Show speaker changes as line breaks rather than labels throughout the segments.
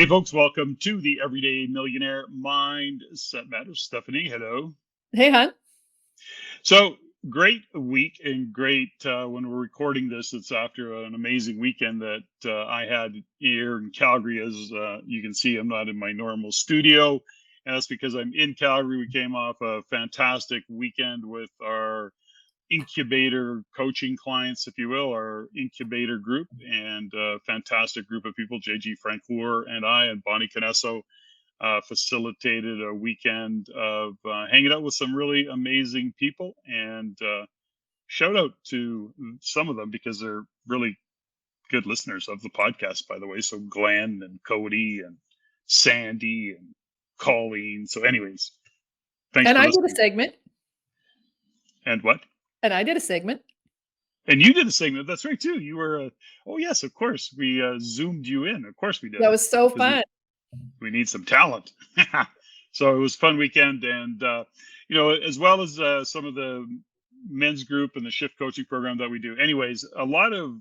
Hey, folks, welcome to the Everyday Millionaire Mindset Matters. Stephanie, hello.
Hey, hon.
So, great week and great when we're recording this. It's after an amazing weekend that I had here in Calgary. As you can see, I'm not in my normal studio, and that's because I'm in Calgary. We came off a fantastic weekend with our incubator coaching clients, if you will, our incubator group, and a fantastic group of people. JG Francoeur and I and Bonnie Canesso facilitated a weekend of hanging out with some really amazing people. And shout out to some of them because they're really good listeners of the podcast, by the way. So Glenn and Cody and Sandy and Colleen. So, anyways, thanks
And
for
I did a
listening.
segment.
And what?
And I did a segment.
And you did a segment. That's right too. You were. Oh yes, of course. We zoomed you in. Of course we did,
That was so
because
fun.
we need some talent. So it was a fun weekend, and as well as some of the men's group and the shift coaching program that we do. Anyways, a lot of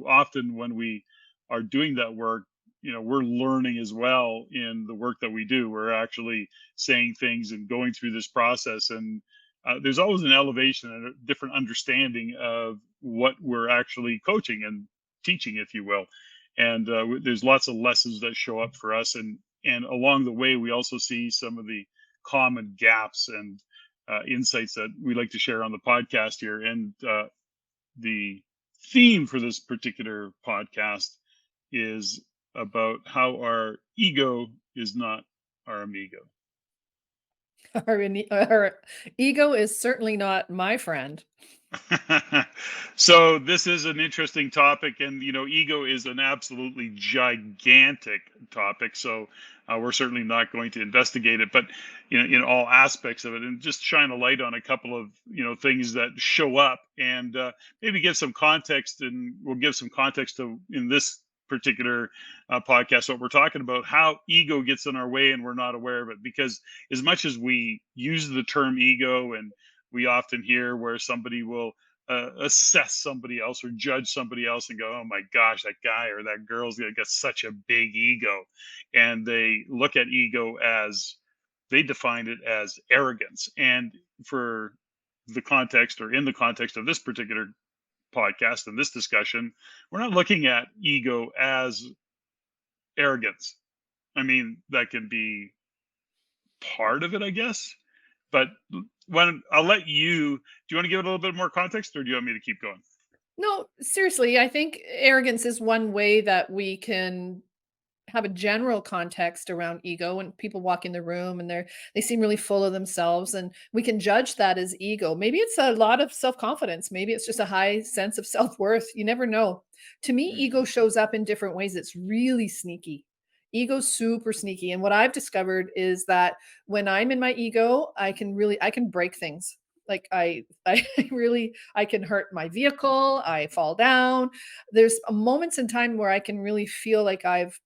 often when we are doing that work, we're learning as well in the work that we do. We're actually saying things and going through this process, and there's always an elevation and a different understanding of what we're actually coaching and teaching, if you will. And there's lots of lessons that show up for us, and along the way, we also see some of the common gaps and insights that we like to share on the podcast here. And the theme for this particular podcast is about how our ego is not our amigo.
Our ego is certainly not my friend.
So this is an interesting topic, and ego is an absolutely gigantic topic. So we're certainly not going to investigate it, but in all aspects of it, and just shine a light on a couple of things that show up, and maybe give some context. And we'll give some context to, in this particular podcast, what we're talking about, how ego gets in our way and we're not aware of it. Because as much as we use the term ego, and we often hear where somebody will assess somebody else or judge somebody else and go, oh my gosh, that guy or that girl's got such a big ego. And they look at ego as, they define it as arrogance. And for the context, or in the context of this particular podcast and this discussion, we're not looking at ego as arrogance. I mean, that can be part of it, I guess. But when I'll let you, do you want to give it a little bit more context, or do you want me to keep going?
No, seriously, I think arrogance is one way that we can have a general context around ego. When people walk in the room and they seem really full of themselves, and we can judge that as ego. Maybe it's a lot of self-confidence. Maybe it's just a high sense of self-worth. You never know. To me,
Mhm.
ego shows up in different ways. It's really sneaky. Ego's super sneaky. And what I've discovered is that when I'm in my ego, I can break things. Like I really, I can hurt my vehicle. I fall down. There's moments in time where I can really feel like I've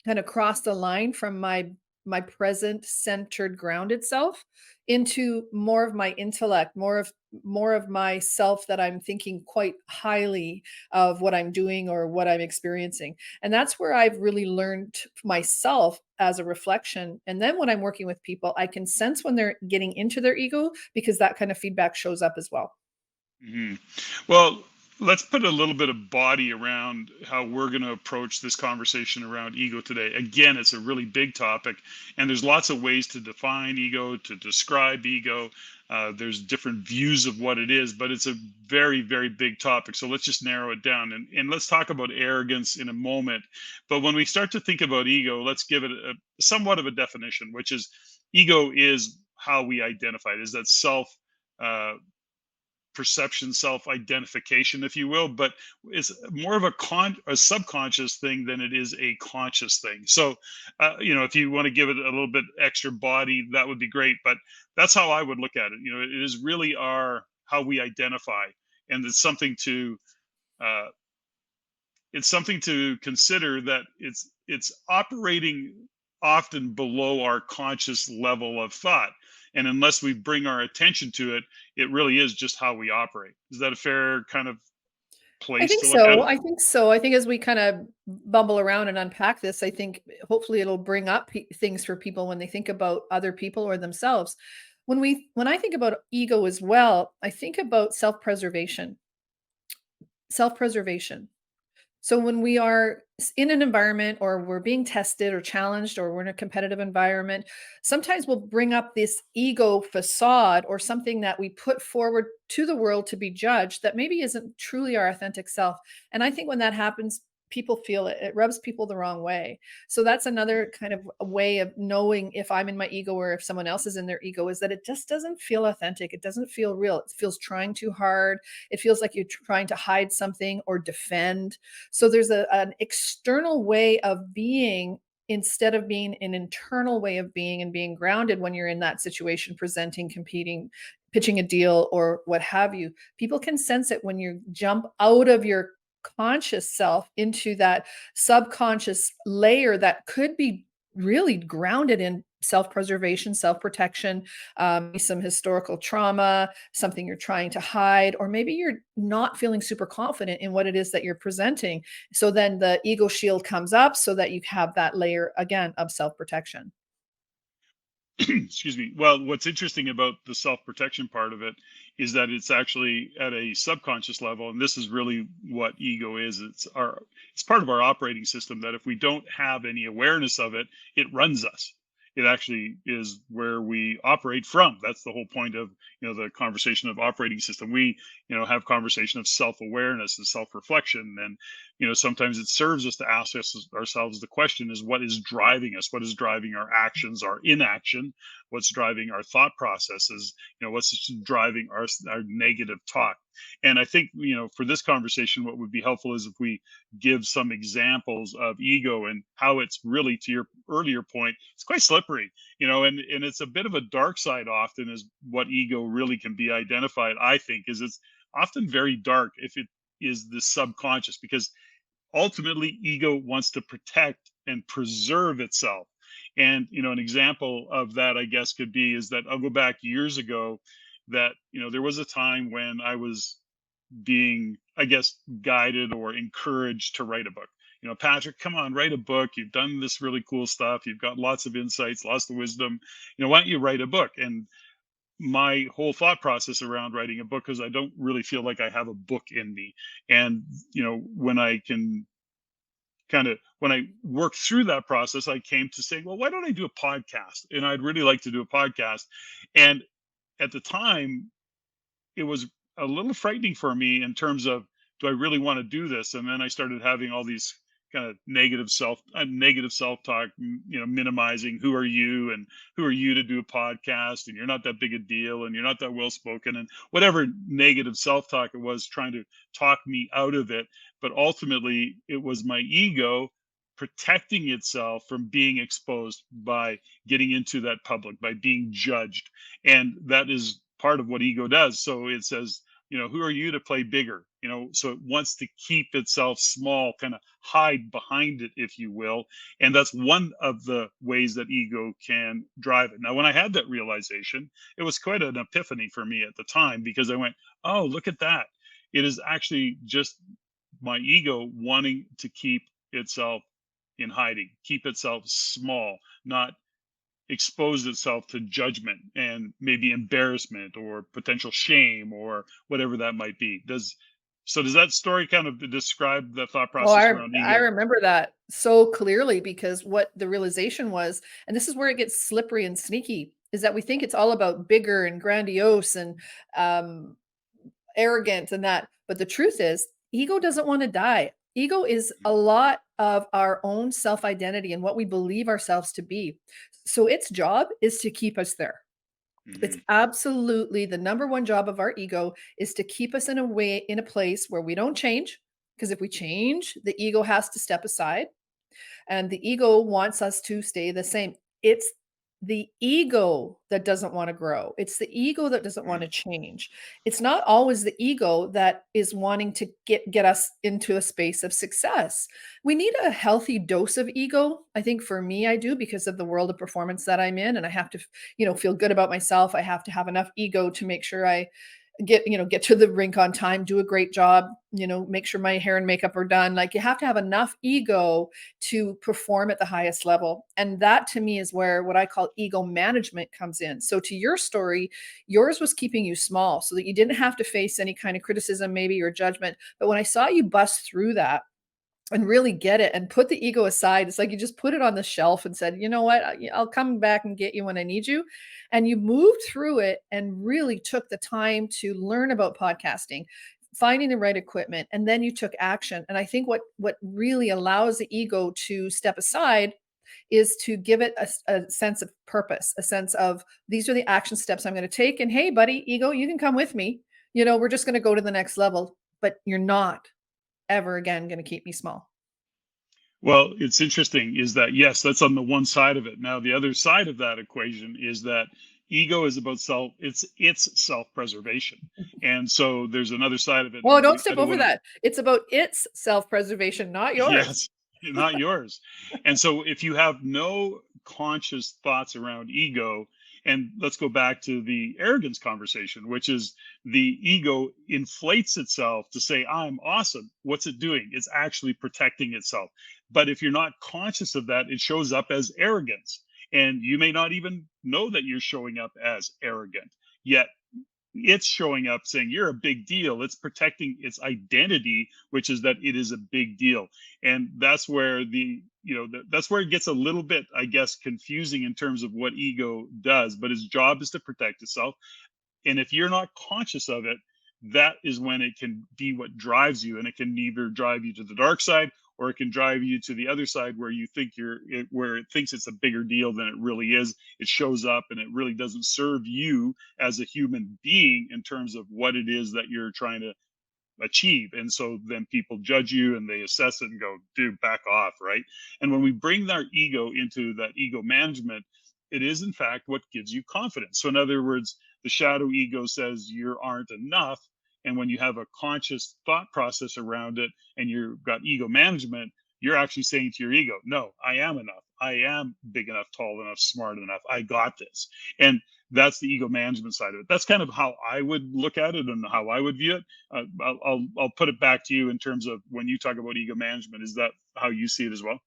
kind of cross the line from my present centered grounded self into more of my intellect, more of myself, that I'm thinking quite highly of what I'm doing or what I'm experiencing. And that's where I've really learned myself as a reflection. And then when I'm working with people, I can sense when they're getting into their ego, because that kind of feedback shows up as well.
Mhm. Well, let's put a little bit of body around how we're going to approach this conversation around ego today. Again, it's a really big topic, and there's lots of ways to define ego, to describe ego. There's different views of what it is, but it's a very, very big topic. So let's just narrow it down, and let's talk about arrogance in a moment. But when we start to think about ego, let's give it a somewhat of a definition, which is, ego is how we identify it, is that self. Uh, Perception, self-identification, if you will, but it's more of a subconscious thing than it is a conscious thing. So, if you want to give it a little bit extra body, that would be great. But that's how I would look at it. It is really our how we identify, and uh, it's something to consider, that it's operating often below our conscious level of thought, and unless we bring our attention to it, it really is just how we operate. Is that a fair kind of
I
place
think
to look at
so.
it?
I think so. I think as we kind of bumble around and unpack this, I think hopefully it'll bring up things for people when they think about other people or themselves. When I think about ego as well, I think about self-preservation. Self-preservation. So when we are in an environment or we're being tested or challenged or we're in a competitive environment, sometimes we'll bring up this ego facade or something that we put forward to the world to be judged that maybe isn't truly our authentic self. And I think when that happens, people feel it. It rubs people the wrong way. So that's another kind of a way of knowing if I'm in my ego or if someone else is in their ego, is that it just doesn't feel authentic. It doesn't feel real. It feels trying too hard. It feels like you're trying to hide something or defend. So there's an external way of being instead of being an internal way of being and being grounded when you're in that situation, presenting, competing, pitching a deal, or what have you. People can sense it when you jump out of your conscious self into that subconscious layer that could be really grounded in self-preservation, self-protection, some historical trauma, something you're trying to hide, or maybe you're not feeling super confident in what it is that you're presenting. So then the ego shield comes up so that you have that layer again of self-protection.
Excuse me. Well, what's interesting about the self protection part of it is that it's actually at a subconscious level, and this is really what ego is. It's part of our operating system that if we don't have any awareness of it, it runs us. It actually is where we operate from. That's the whole point of the conversation of operating system. We have conversation of self awareness and self reflection, and sometimes it serves us to ask ourselves the question is what is driving us, what is driving our actions, our inaction, what's driving our thought processes, what's driving our negative talk. And I think for this conversation what would be helpful is if we give some examples of ego and how it's really, to your earlier point, it's quite slippery, and it's a bit of a dark side often is what ego really can be identified. I think is it's often very dark if it is the subconscious, because ultimately ego wants to protect and preserve itself. And an example of that, I guess, could be is that I'll go back years ago that there was a time when I was being, I guess, guided or encouraged to write a book. Patrick, come on, write a book. You've done this really cool stuff. You've got lots of insights, lots of wisdom. Why don't you write a book? And my whole thought process around writing a book is I don't really feel like I have a book in me. And when I worked through that process, I came to say, well, why don't I do a podcast? And I'd really like to do a podcast. And at the time, it was a little frightening for me in terms of, do I really want to do this? And then I started having all these kind of negative self talk, minimizing who are you and who are you to do a podcast, and you're not that big a deal and you're not that well spoken, and whatever negative self talk it was trying to talk me out of it. But ultimately it was my ego protecting itself from being exposed by getting into that public, by being judged. And that is part of what ego does. So it says, who are you to play bigger? So it wants to keep itself small, kind of hide behind it, if you will. And that's one of the ways that ego can drive it. Now, when I had that realization, it was quite an epiphany for me at the time, because I went, oh, look at that. It is actually just my ego wanting to keep itself in hiding, keep itself small, not expose itself to judgment and maybe embarrassment or potential shame or whatever that might be. Does that story kind of describe the thought
Oh,
process around
I
ego?
remember that so clearly because what the realization was, and this is where it gets slippery and sneaky, is that we think it's all about bigger and grandiose and um, arrogant and that. But the truth is, ego doesn't want to die. Ego is a lot of our own self identity and what we believe ourselves to be. So its job is to keep us there. It's
Hmm.
absolutely the number one job of our ego is to keep us in a place where we don't change. Because if we change, the ego has to step aside and the ego wants us to stay the same. It's the ego that doesn't want to grow. It's the ego that doesn't want to change. It's not always the ego that is wanting to get us into a space of success. We need a healthy dose of ego. I think for me, I do because of the world of performance that I'm in, and I have to, feel good about myself. I have to have enough ego to make sure I get to the rink on time, do a great job, make sure my hair and makeup are done. Like, you have to have enough ego to perform at the highest level. And that to me is where what I call ego management comes in. So to your story, yours was keeping you small so that you didn't have to face any kind of criticism, maybe, or judgment. But when I saw you bust through that and really get it and put the ego aside, it's like you just put it on the shelf and said, you know what, I'll come back and get you when I need you. And you moved through it and really took the time to learn about podcasting, finding the right equipment, and then you took action. And I think what really allows the ego to step aside is to give it a sense of purpose, a sense of, these are the action steps I'm going to take. And hey, buddy, ego, you can come with me. We're just going to go to the next level, but you're not ever again going to keep me small.
Well, it's interesting is that, yes, that's on the one side of it. Now, the other side of that equation is that ego is about it's self-preservation. And so there's another side of it.
Well, don't
I
step
don't
over
want to,
that. It's about its self-preservation, not yours.
yes, not yours. And so if you have no conscious thoughts around ego, and let's go back to the arrogance conversation, which is the ego inflates itself to say, I'm awesome. What's it doing? It's actually protecting itself. But if you're not conscious of that, it shows up as arrogance. And you may not even know that you're showing up as arrogant. Yet it's showing up saying you're a big deal. It's protecting its identity, which is that it is a big deal. And that's where that's where it gets a little bit, I guess, confusing in terms of what ego does. But its job is to protect itself. And if you're not conscious of it, that is when it can be what drives you. And it can either drive you to the dark side, or it can drive you to the other side where you think where it thinks it's a bigger deal than it really is. It shows up and it really doesn't serve you as a human being in terms of what it is that you're trying to achieve. And so then people judge you and they assess it and go, dude, back off. Right. And when we bring our ego into that ego management, it is in fact what gives you confidence. So in other words, the shadow ego says you aren't enough. And when you have a conscious thought process around it and you've got ego management, you're actually saying to your ego, no, I am enough. I am big enough, tall enough, smart enough. I got this. And that's the ego management side of it. That's kind of how I would look at it and how I would view it. I'll put it back to you in terms of when you talk about ego management. Is that how you see it as well?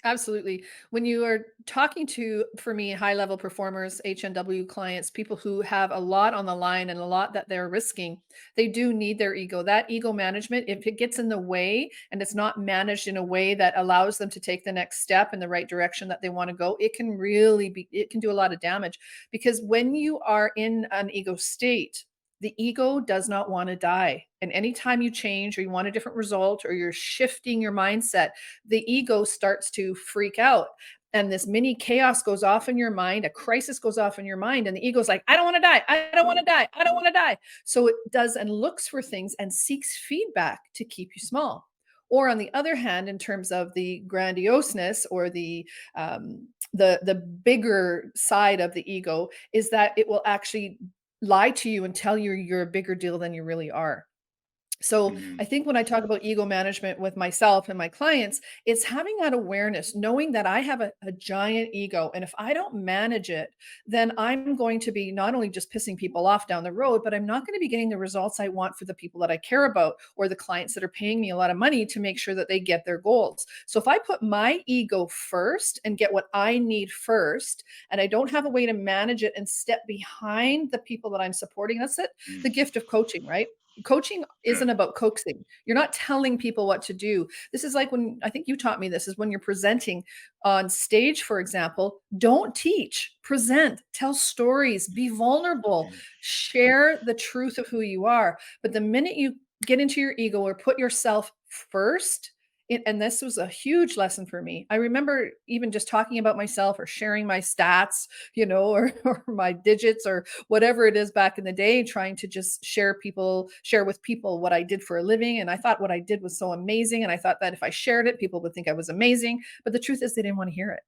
Absolutely. When you are talking to, for me, high level performers, HNW clients, people who have a lot on the line and a lot that they're risking, they do need their ego. That ego management, if it gets in the way and it's not managed in a way that allows them to take the next step in the right direction that they want to go, it can do a lot of damage. Because when you are in an ego state, the ego does not want to die. And anytime you change or you want a different result or you're shifting your mindset, the ego starts to freak out. And this mini chaos goes off in your mind, a crisis goes off in your mind, and the ego's like, I don't want to die. I don't want to die. I don't want to die. So it does and looks for things and seeks feedback to keep you small. Or on the other hand, in terms of the grandioseness or the bigger side of the ego, is that it will actually lie to you and tell you you're a bigger deal than you really are. So
Mhm.
I think when I talk about ego management with myself and my clients, it's having that awareness, knowing that I have a giant ego. And if I don't manage it, then I'm going to be not only just pissing people off down the road, but I'm not going to be getting the results I want for the people that I care about or the clients that are paying me a lot of money to make sure that they get their goals. So if I put my ego first and get what I need first, and I don't have a way to manage it and step behind the people that I'm supporting, that's it. The
Mm.
gift of coaching, right? Coaching
Yeah.
isn't about coaxing. You're not telling people what to do. This is like when I think you taught me this is when you're presenting on stage, for example, don't teach, present, tell stories, be vulnerable, share the truth of who you are. But the minute you get into your ego or put yourself first, and this was a huge lesson for me. I remember even just talking about myself or sharing my stats, or my digits or whatever it is back in the day, trying to just share with people what I did for a living. And I thought what I did was so amazing. And I thought that if I shared it, people would think I was amazing. But the truth is they didn't want to hear it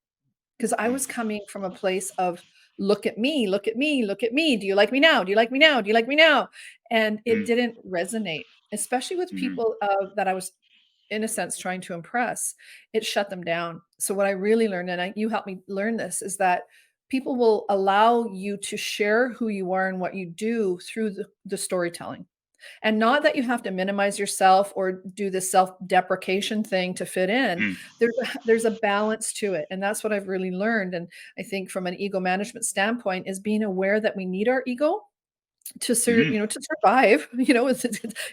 because I was coming from a place of look at me, look at me, look at me. Do you like me now? Do you like me now? Do you like me now? And it
Mm.
didn't resonate, especially with
Mhm.
people that I was in a sense trying to impress. It shut them down. So what I really learned, and you helped me learn this, is that people will allow you to share who you are and what you do through the storytelling. And not that you have to minimize yourself or do the self-deprecation thing to fit in.
Mm.
There's a balance to it, and that's what I've really learned, and I think from an ego management standpoint is being aware that we need our ego to
Mhm.
to survive.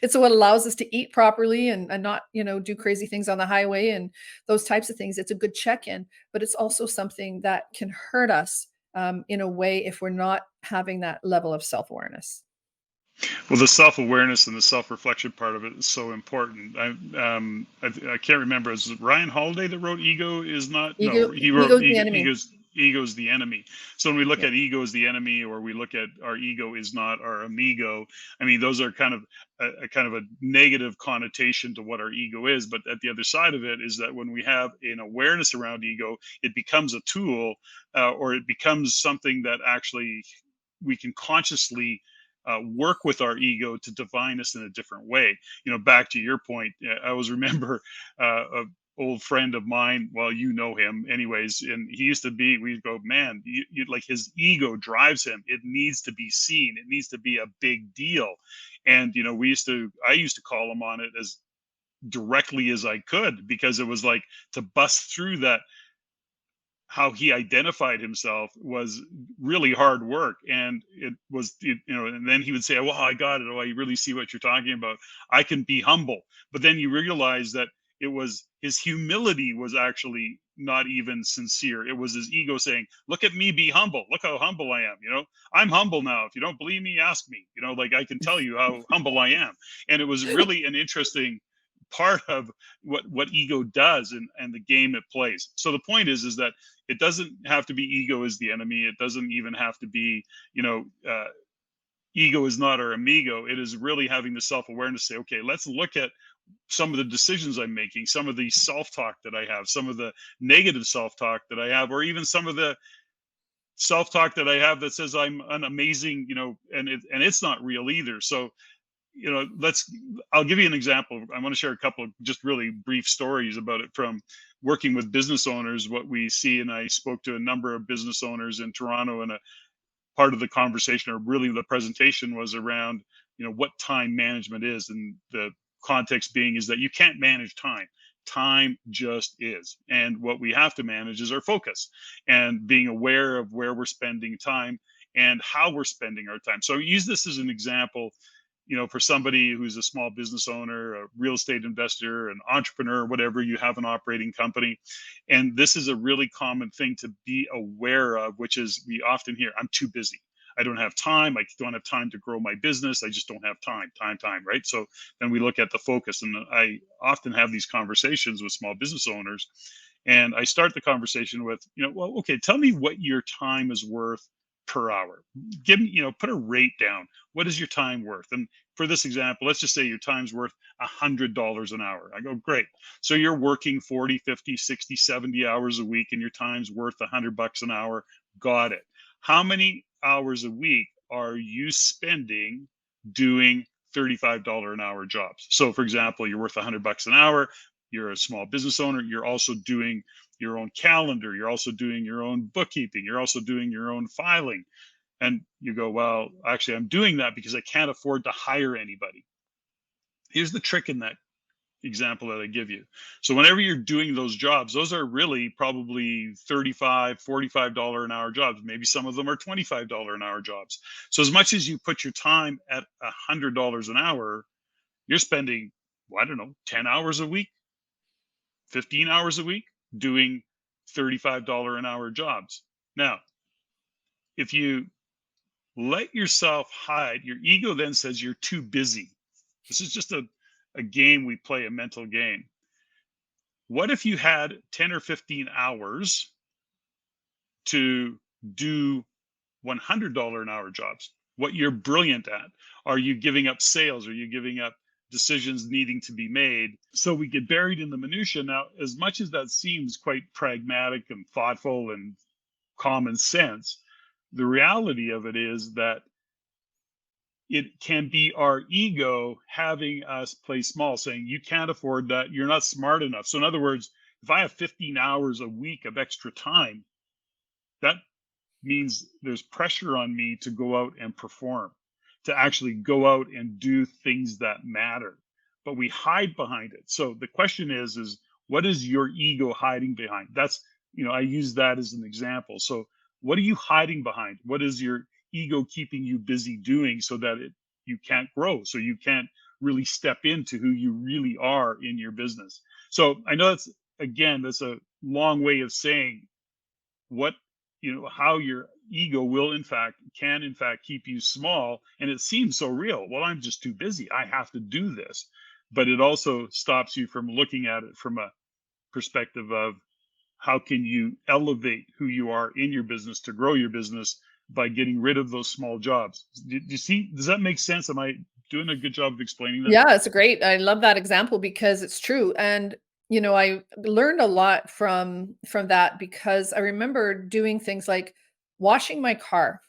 It's what allows us to eat properly and not, do crazy things on the highway and those types of things. It's a good check-in, but it's also something that can hurt us, in a way if we're not having that level of self-awareness.
Well, the self-awareness and the self-reflection part of it is so important. I can't remember. Is it Ryan Holiday that wrote "Ego is not"? No, he wrote
Ego's the enemy.
"Ego's the enemy." So when we look
Yeah.
at ego as the enemy, or we look at our ego is not our amigo, I mean, those are kind of a kind of a negative connotation to what our ego is. But at the other side of it is that when we have an awareness around ego, it becomes a tool, or it becomes something that actually we can consciously work with our ego to divine us in a different way. Back to your point, I always remember a old friend of mine. Well, you know him, anyways, and he used to be. We go, man, like his ego drives him. It needs to be seen. It needs to be a big deal. And I used to call him on it as directly as I could, because it was like to bust through that. How he identified himself was really hard work, and and then he would say, well, I got it. Oh, I really see what you're talking about. I can be humble. But then you realize that it was his humility was actually not even sincere. It was his ego saying, look at me, be humble, look how humble I am. I'm humble now. If you don't believe me, ask me. Like, I can tell you how humble I am. And it was really an interesting part of what ego does, and the game it plays. So the point is that it doesn't have to be ego is the enemy. It doesn't even have to be, ego is not our amigo. It is really having the self-awareness to say, okay, let's look at some of the decisions I'm making, some of the self-talk that I have, some of the negative self-talk that I have, or even some of the self-talk that I have that says I'm an amazing, and it's not real either. So, let's I'll give you an example. I want to share a couple of just really brief stories about it from working with business owners, what we see. And I spoke to a number of business owners in Toronto, and a part of the conversation, or really the presentation, was around what time management is. And the context being is that you can't manage time just is. And what we have to manage is our focus, and being aware of where we're spending time and how we're spending our time. So I use this as an example, for somebody who's a small business owner, a real estate investor, an entrepreneur, whatever, you have an operating company. And this is a really common thing to be aware of, which is we often hear, I'm too busy. I don't have time. I don't have time to grow my business. I just don't have time, right? So then we look at the focus. And I often have these conversations with small business owners. And I start the conversation with, well, okay, tell me what your time is worth per hour. Give me, put a rate down. What is your time worth? And for this example, let's just say your time's worth $100 an hour. I go, great. So you're working 40, 50, 60, 70 hours a week, and your time's worth $100 an hour. Got it. How many hours a week are you spending doing $35 an hour jobs? So for example, you're worth $100 an hour. You're a small business owner. You're also doing your own calendar. You're also doing your own bookkeeping. You're also doing your own filing. And you go, well, actually, I'm doing that because I can't afford to hire anybody. Here's the trick in that example that I give you. So whenever you're doing those jobs, those are really probably $35, $45 an hour jobs. Maybe some of them are $25 an hour jobs. So as much as you put your time at $100 an hour, you're spending, well, I don't know, 10 hours a week, 15 hours a week doing $35 an hour jobs. Now, if you let yourself hide, your ego then says you're too busy. This is just a game we play, a mental game. What if you had 10 or 15 hours to do $100 an hour jobs? What you're brilliant at? Are you giving up sales? Are you giving up decisions needing to be made? So we get buried in the minutia. Now, as much as that seems quite pragmatic and thoughtful and common sense, the reality of it is that it can be our ego having us play small, saying, you can't afford that. You're not smart enough. So, in other words, if I have 15 hours a week of extra time, that means there's pressure on me to go out and perform, to actually go out and do things that matter. But we hide behind it. So the question is what is your ego hiding behind? That's, I use that as an example. So what are you hiding behind? What is your ego keeping you busy doing so that you can't grow, so you can't really step into who you really are in your business? So I know that's a long way of saying what, how your ego will can in fact keep you small, and it seems so real. Well, I'm just too busy, I have to do this. But it also stops you from looking at it from a perspective of how can you elevate who you are in your business to grow your business by getting rid of those small jobs. Do you see, does that make sense? Am I doing a good job of explaining that?
Yeah, it's great. I love that example because it's true. And I learned a lot from that because I remember doing things like washing my car.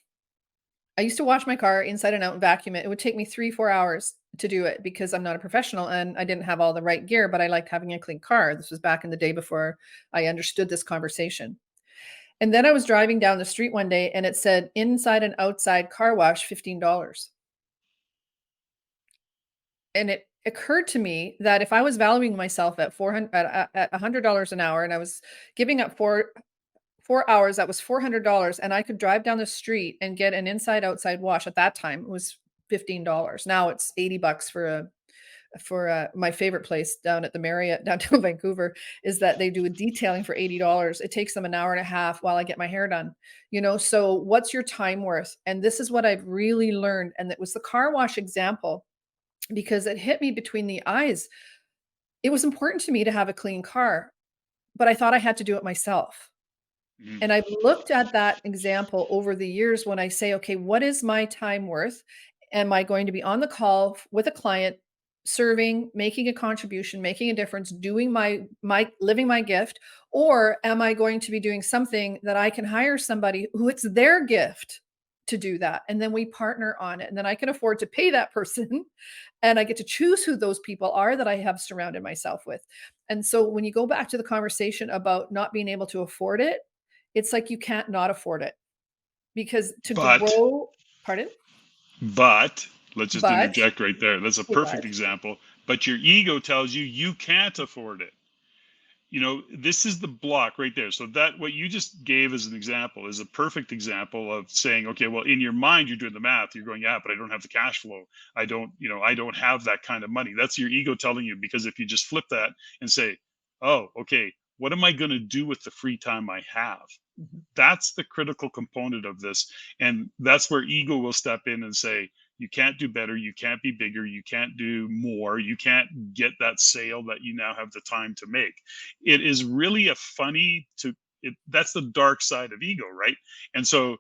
I used to wash my car inside and out and vacuum it. It would take me 3, 4 hours to do it because I'm not a professional and I didn't have all the right gear, but I liked having a clean car. This was back in the day before I understood this conversation. And then I was driving down the street one day and it said inside and outside car wash, $15. And it occurred to me that if I was valuing myself at 400 at $100 an hour and I was giving up 4 hours, that was $400, and I could drive down the street and get an inside outside wash. At that time, it was $15. Now it's $80 for my favorite place down at the Marriott downtown Vancouver is that they do a detailing for $80. It takes them an hour and a half while I get my hair done. So what's your time worth? And this is what I've really learned. And it was the car wash example because it hit me between the eyes. It was important to me to have a clean car, but I thought I had to do it myself.
Mhm.
And I've looked at that example over the years when I say, okay, what is my time worth? Am I going to be on the call with a client, serving, making a contribution, making a difference, doing my living my gift, or am I going to be doing something that I can hire somebody who it's their gift to do that? And then we partner on it. And then I can afford to pay that person and I get to choose who those people are that I have surrounded myself with. And so when you go back to the conversation about not being able to afford it, it's like you can't not afford it because to
But,
grow. Pardon?
but let's just
But
interject right there. That's a perfect
but
example. But your ego tells you you can't afford it. This is the block right there. So that what you just gave as an example is a perfect example of saying, okay, well, in your mind, you're doing the math. You're going, yeah, but I don't have the cash flow. I don't have that kind of money. That's your ego telling you, because if you just flip that and say, oh, okay, what am I going to do with the free time I have?
Mhm.
That's the critical component of this. And that's where ego will step in and say, you can't do better, you can't be bigger, you can't do more, you can't get that sale that you now have the time to make. It is really a funny to it that's the dark side of ego, right? And so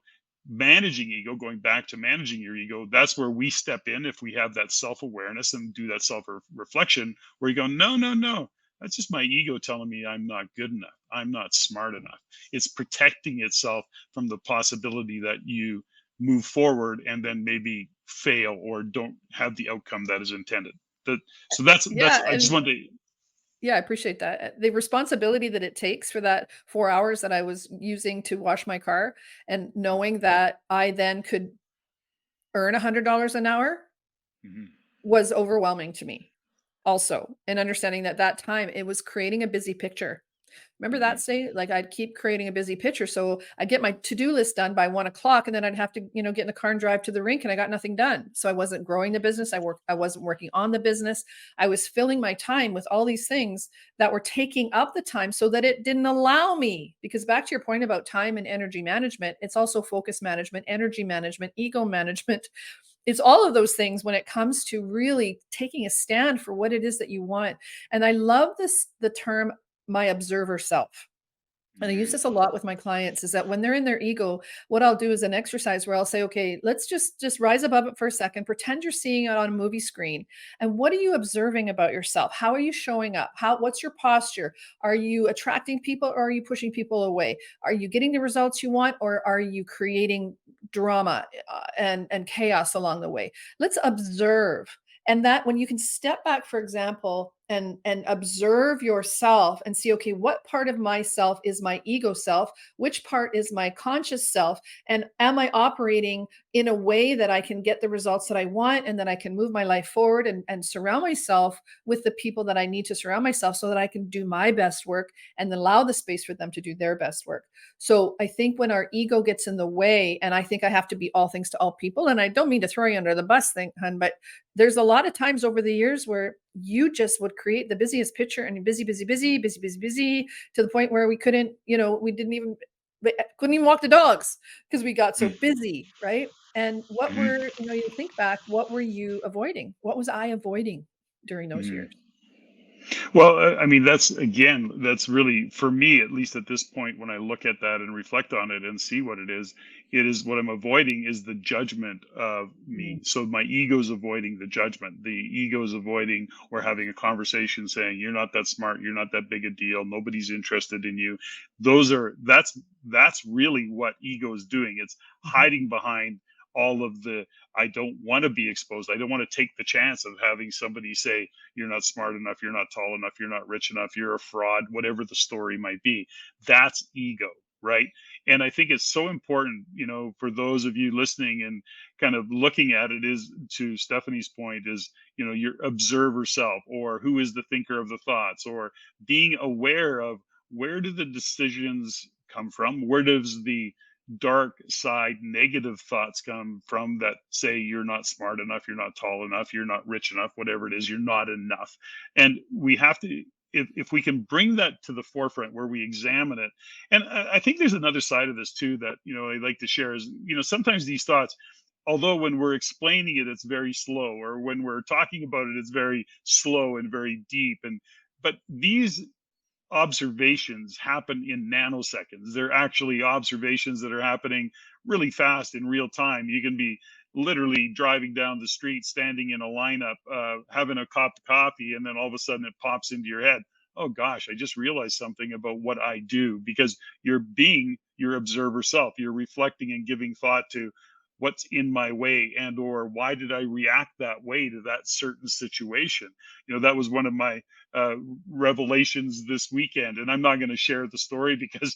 managing ego, going back to managing your ego, that's where we step in if we have that self-awareness and do that self-reflection, where you go, no, no, no, that's just my ego telling me I'm not good enough, I'm not smart enough. It's protecting itself from the possibility that you move forward and then maybe fail or don't have the outcome that is intended. That so that's
yeah,
I just
and
wanted to.
yeah, I appreciate that. The responsibility that it takes for that 4 hours that I was using to wash my car and knowing that I then could earn $100 an hour
Mhm.
was overwhelming to me also, and understanding that that time it was creating a busy picture. Remember that
Mhm.
state? Like I'd keep creating a busy picture. So I'd get my to-do list done by 1 o'clock and then I'd have to, get in the car and drive to the rink and I got nothing done. So I wasn't growing the business. I wasn't working on the business. I was filling my time with all these things that were taking up the time so that it didn't allow me. Because back to your point about time and energy management, it's also focus management, energy management, ego management. It's all of those things when it comes to really taking a stand for what it is that you want. And I love the term my observer self. And I use
Mhm.
this a lot with my clients is that when they're in their ego, what I'll do is an exercise where I'll say, okay, let's just rise above it for a second, pretend you're seeing it on a movie screen. And what are you observing about yourself? How are you showing up? What's your posture? Are you attracting people or are you pushing people away? Are you getting the results you want or are you creating drama and chaos along the way? Let's observe. And that when you can step back, for example, and observe yourself and see, okay, what part of myself is my ego self, which part is my conscious self, and am I operating in a way that I can get the results that I want and that I can move my life forward, and surround myself with the people that I need to surround myself so that I can do my best work and allow the space for them to do their best work. So I think when our ego gets in the way, and I think I have to be all things to all people, and I don't mean to throw you under the bus thing, hun, but there's a lot of times over the years where you just would create the busiest picture, and busy, busy, busy, busy, busy, busy, to the point where we couldn't, we didn't even couldn't even walk the dogs because we got so busy, right? And what
Mhm.
were, you think back, what were you avoiding? What was I avoiding during those
Mhm.
years?
Well, I mean, that's again, that's really for me, at least at this point, when I look at that and reflect on it and see what it is what I'm avoiding is the judgment of
Mm,
me. So my ego's avoiding the judgment. The ego's avoiding or having a conversation saying, you're not that smart, you're not that big a deal, nobody's interested in you. That's really what ego is doing. It's
mhm,
hiding behind all of the I don't want to be exposed. I don't want to take the chance of having somebody say, you're not smart enough, you're not tall enough, you're not rich enough, you're a fraud, whatever the story might be. That's ego, right? And I think it's so important, for those of you listening and kind of looking at it is to Stephanie's point is, your observer self or who is the thinker of the thoughts or being aware of where do the decisions come from? Where does the dark side negative thoughts come from that say you're not smart enough, you're not tall enough, you're not rich enough, whatever it is, you're not enough. And we have to, if we can bring that to the forefront where we examine it. And I think there's another side of this too that, I like to share is, sometimes these thoughts, although when we're explaining it, it's very slow, or when we're talking about it, it's very slow and very deep. But these observations happen in nanoseconds. They're actually observations that are happening really fast in real time. You can be literally driving down the street, standing in a lineup, having a cup of coffee, and then all of a sudden it pops into your head. Oh gosh, I just realized something about what I do because you're being your observer self. You're reflecting and giving thought to what's in my way and or why did I react that way to that certain situation. That was one of my uh, revelations this weekend. And I'm not going to share the story because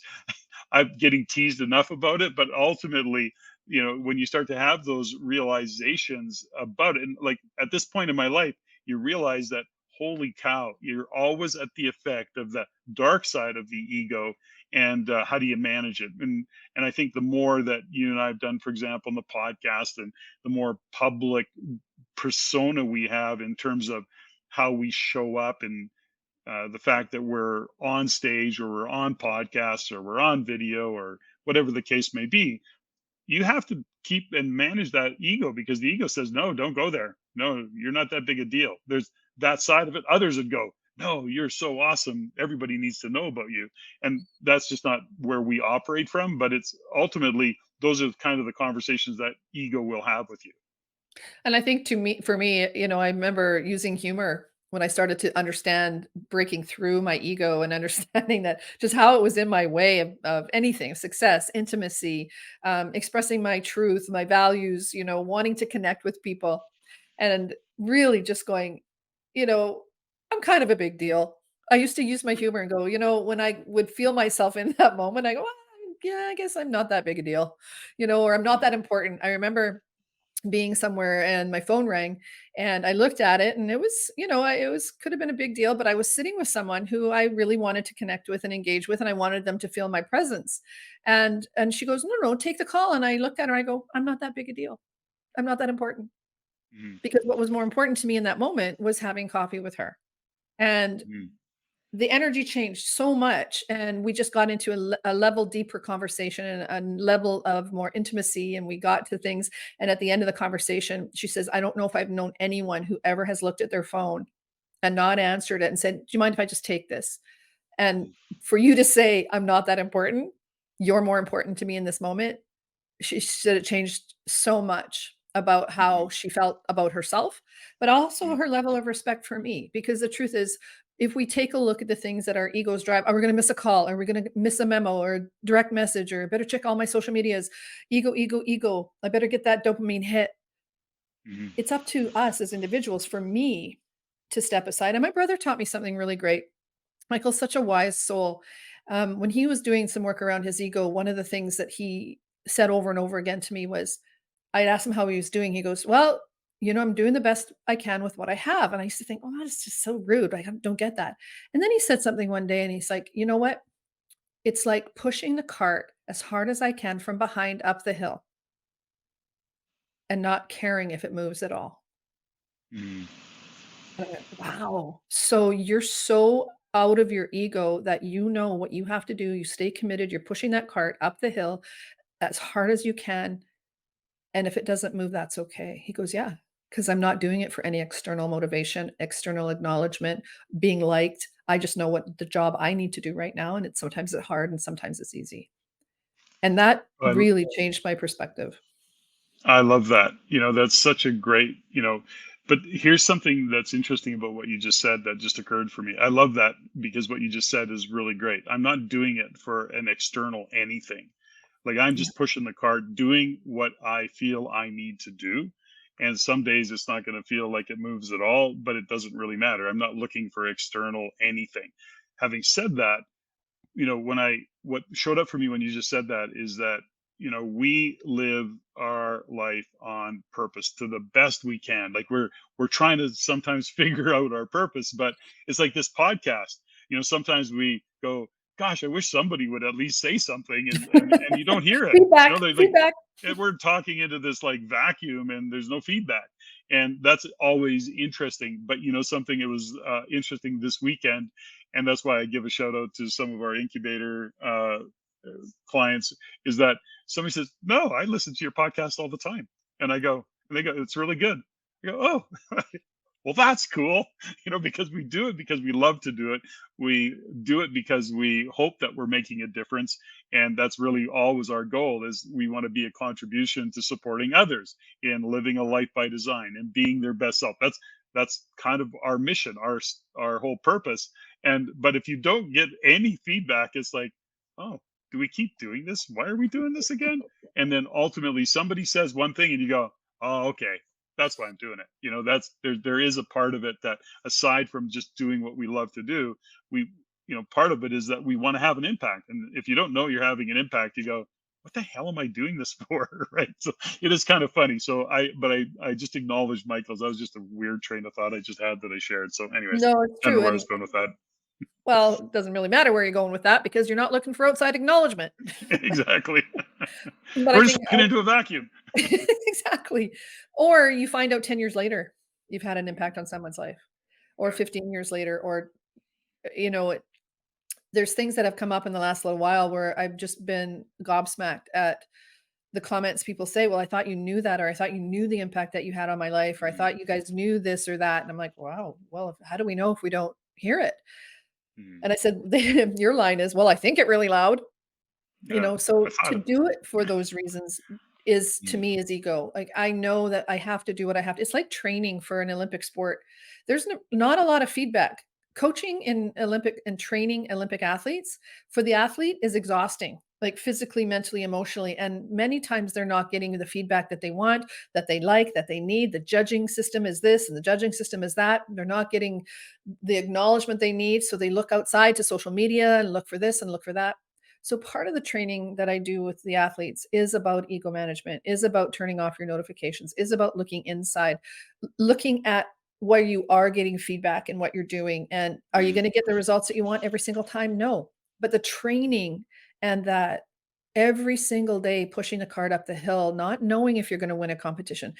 I'm getting teased enough about it. But ultimately, when you start to have those realizations about it, and like at this point in my life, you realize that holy cow, you're always at the effect of the dark side of the ego. And how do you manage it? And I think the more that you and I have done, for example, in the podcast, and the more public persona we have in terms of how we show up and the fact that we're on stage or we're on podcasts or we're on video or whatever the case may be, you have to keep and manage that ego because the ego says, no, don't go there. No, you're not that big a deal. There's that side of it. Others would go, no, you're so awesome. Everybody needs to know about you. And that's just not where we operate from. But it's ultimately, those are kind of the conversations that ego will have with you.
And I think for me, I remember using humor when I started to understand breaking through my ego and understanding that just how it was in my way of anything, success, intimacy, expressing my truth, my values, wanting to connect with people, and really just going, you know, I'm kind of a big deal. I used to use my humor and go, when I would feel myself in that moment, I go, "Well, yeah, I guess I'm not that big a deal, or I'm not
Mhm.
that important." I remember being somewhere and my phone rang and I looked at it and it was, it was could have been a big deal, but I was sitting with someone who I really wanted to connect with and engage with, and I wanted them to feel my presence. And she goes, "No, no, take the call." And I looked at her, I go, "I'm not that big a deal. I'm not that important."
Mhm.
Because what was more important to me in that moment was having coffee with her. And
Mhm.
the energy changed so much, and we just got into a level deeper conversation and a level of more intimacy, and we got to things. And at the end of the conversation she says, "I don't know if I've known anyone who ever has looked at their phone and not answered it and said, 'Do you mind if I just take this?'" And for you to say, "I'm not that important, you're more important to me in this moment," she said it changed so much about how
Mhm.
she felt about herself, but also
Mhm.
her level of respect for me. Because the truth is, if we take a look at the things that our egos drive, are we going to miss a call? Are we going to miss a memo or direct message? Or better check all my social medias? Ego, ego, ego. I better get that dopamine hit.
Mhm.
It's up to us as individuals. For me, to step aside. And my brother taught me something really great. Michael's such a wise soul. When he was doing some work around his ego, one of the things that he said over and over again to me was, I'd asked him how he was doing. He goes, "Well, I'm doing the best I can with what I have." And I used to think, "Oh, that's just so rude. I don't get that." And then he said something one day and he's like, "You know what? It's like pushing the cart as hard as I can from behind up the hill and not caring if it moves at all."
Mm.
And I went, "Wow. So you're so out of your ego that you know what you have to do. You stay committed. You're pushing that cart up the hill as hard as you can. And if it doesn't move, that's okay." He goes, "Yeah, because I'm not doing it for any external motivation, external acknowledgement, being liked. I just know what the job I need to do right now. And sometimes it's hard and sometimes it's easy." And that
I,
really changed my perspective.
I love that. That's such a great, but here's something that's interesting about what you just said that just occurred for me. I love that because what you just said is really great. I'm not doing it for an external anything. Like I'm
Yeah.
just pushing the cart, doing what I feel I need to do. And some days it's not going to feel like it moves at all, but it doesn't really matter. I'm not looking for external anything. Having said that, what showed up for me when you just said that is that we live our life on purpose to the best we can. Like we're trying to sometimes figure out our purpose, but it's like this podcast. Sometimes we go, gosh, I wish somebody would at least say something, and you don't hear it.
Feedback,
They like,
feedback.
and we're talking into this like vacuum and there's no feedback, and that's always interesting. But something, it was interesting this weekend, and that's why I give a shout out to some of our incubator clients, is that somebody says, "No, I listen to your podcast all the time." And they go, "It's really good." I go, "Oh." Well, that's cool, because we do it because we love to do it. We do it because we hope that we're making a difference. And that's really always our goal, is we want to be a contribution to supporting others in living a life by design and being their best self. That's kind of our mission, our whole purpose. But if you don't get any feedback, it's like, oh, do we keep doing this? Why are we doing this again? And then ultimately somebody says one thing and you go, oh, okay, that's why I'm doing it. That's there is a part of it that, aside from just doing what we love to do, we part of it is that we want to have an impact. And if you don't know you're having an impact, you go, what the hell am I doing this for? Right. So it is kind of funny. So I just acknowledged Michael's. That was just a weird train of thought I just had that I shared. So anyways,
No, it's
kind of
true.
where I
And
was going with that.
well, it doesn't really matter where you're going with that because you're not looking for outside acknowledgement.
Exactly.
But I
We're just
think
talking into a vacuum.
exactly. Or you find out 10 years later you've had an impact on someone's life, or
Yeah.
15 years later, or you know, there's things that have come up in the last little while where I've just been gobsmacked at the comments people say, "Well, I thought you knew that," or "I thought you knew the impact that you had on my life," or "I
Mhm.
thought you guys knew this or that." And I'm like, "Wow, well, how do we know if we don't hear it?"
Mhm.
And I said, your line is, "Well, I think it really loud."
Yeah. I
So
thought
to
it.
do it for those reasons is, to
Mhm.
me, is ego. Like, I know that I have to do what I have to. It's like training for an Olympic sport. There's not a lot of feedback. Coaching in Olympic and training Olympic athletes, for the athlete, is exhausting, like physically, mentally, emotionally. And many times they're not getting the feedback that they want, that they like, that they need. The judging system is this and the judging system is that. They're not getting the acknowledgement they need. So they look outside to social media and look for this and look for that. So part of the training that I do with the athletes is about ego management, is about turning off your notifications, is about looking inside, looking at where you are getting feedback and what you're doing. And are you
Mhm.
going to get the results that you want every single time? No. But the training and that every single day pushing the cart up the hill, not knowing if you're going to win a competition,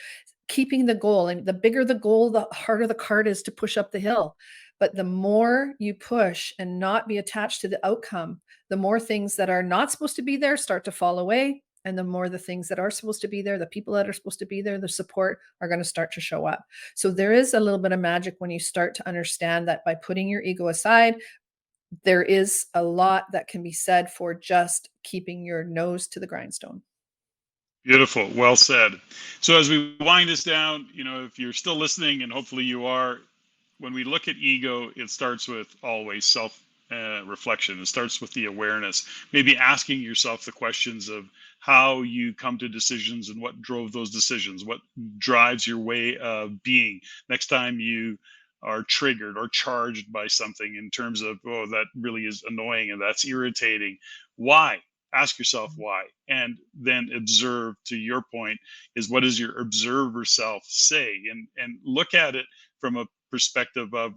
keeping the goal. And the bigger the goal, the harder the cart is to push up the hill. But the more you push and not be attached to the outcome, the more things that are not supposed to be there start to fall away. And the more the things that are supposed to be there, the people that are supposed to be there, the support, are going to start to show up. So there is a little bit of magic when you start to understand that by putting your ego aside, there is a lot that can be said for just keeping your nose to the grindstone.
Beautiful. Well said. So as we wind this down, if you're still listening, and hopefully you are, when we look at ego, it starts with always self reflection. It starts with the awareness, maybe asking yourself the questions of how you come to decisions and what drove those decisions, what drives your way of being. Next time you are triggered or charged by something in terms of, oh, that really is annoying and that's irritating. Why? Ask yourself why, and then observe. To your point, is what does your observer self say, and look at it from a perspective of,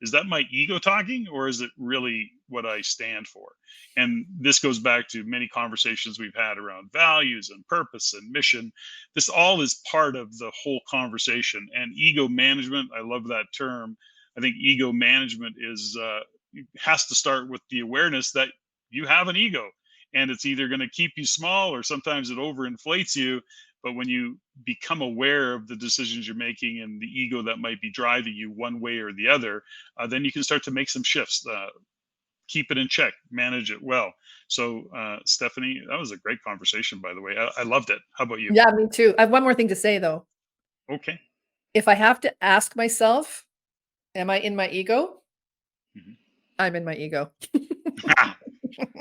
is that my ego talking, or is it really what I stand for? And this goes back to many conversations we've had around values and purpose and mission. This all is part of the whole conversation. And ego management, I love that term. I think ego management is has to start with the awareness that you have an ego, and it's either going to keep you small or sometimes it overinflates you. But when you become aware of the decisions you're making and the ego that might be driving you one way or the other, then you can start to make some shifts. Keep it in check, manage it well. So, Steffany, that was a great conversation, by the way. I loved it. How about you?
Yeah, me too. I have one more thing to say though.
Okay.
If I have to ask myself, am I in my ego?
Mhm.
I'm in my ego.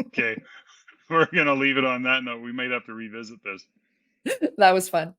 Okay. We're going to leave it on that note. We might have to revisit this.
That was fun.